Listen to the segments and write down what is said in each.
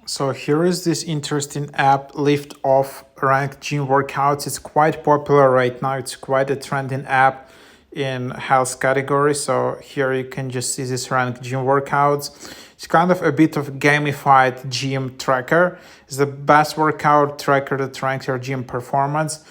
So here is this interesting app, Liftoff Gym Workouts. It's quite popular right now. It's quite a trending app in health category. So here you can just see this ranked gym workouts. It's kind of a bit of gamified gym tracker. It's the best workout tracker that ranks your gym performance.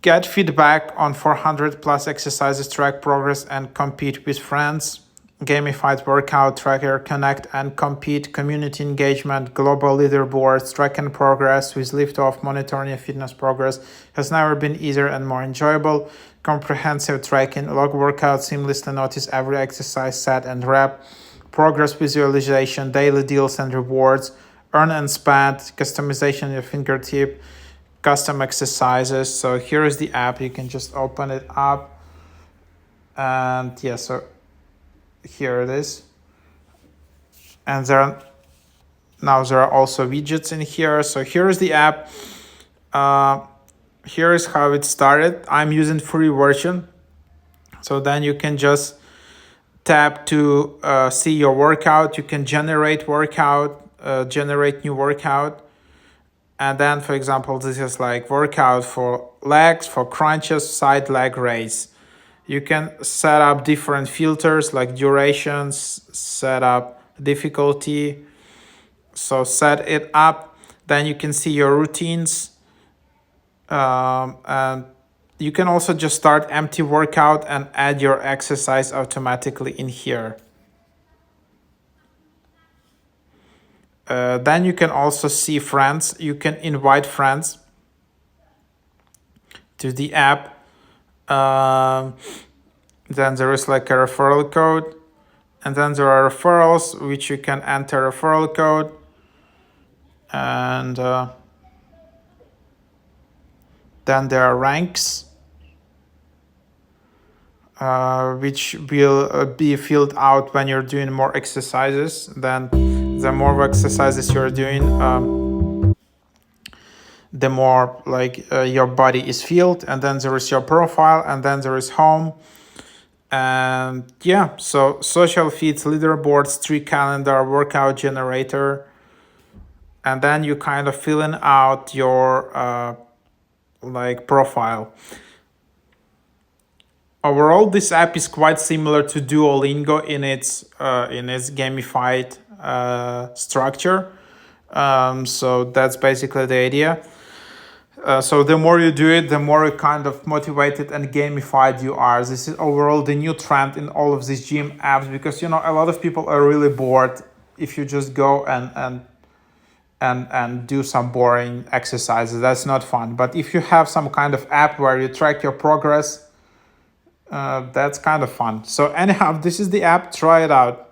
Get feedback on 400 plus exercises, track progress, and compete with friends. Gamified workout tracker, connect and compete, community engagement, global leaderboards, track and progress with Liftoff. Monitoring your fitness progress has never been easier and more enjoyable. Comprehensive tracking, log workout, seamlessly notice every exercise set and rep. Progress visualization, daily deals and rewards, earn and spend, customization at your fingertip, custom exercises. So here is the app. You can just open it up, and yeah, so here it is. And there are also widgets in here. So here is the app. Here is how it started. I'm using free version. So then you can just tap to see your workout. You can generate new workout. And then, for example, this is like workout for legs, for crunches, side leg raise. You can set up different filters like durations, set up difficulty. So set it up. Then you can see your routines. And you can also just start empty workout and add your exercise automatically in here. Then you can also see friends. You can invite friends to the app. Then there is like a referral code. And then there are referrals, which you can enter referral code. And then there are ranks, which will be filled out when you're doing more exercises. Then the more exercises you're doing, the more your body is filled. And then there is your profile, and then there is home. And yeah, so social feeds, leaderboards, tree calendar, workout generator. And then you kind of filling out your profile. Overall, this app is quite similar to Duolingo in its gamified structure. So that's basically the idea. So the more you do it, the more kind of motivated and gamified you are. This is overall the new trend in all of these gym apps, because a lot of people are really bored if you just go and do some boring exercises. That's not fun. But if you have some kind of app where you track your progress, that's kind of fun. So anyhow, this is the app. Try it out.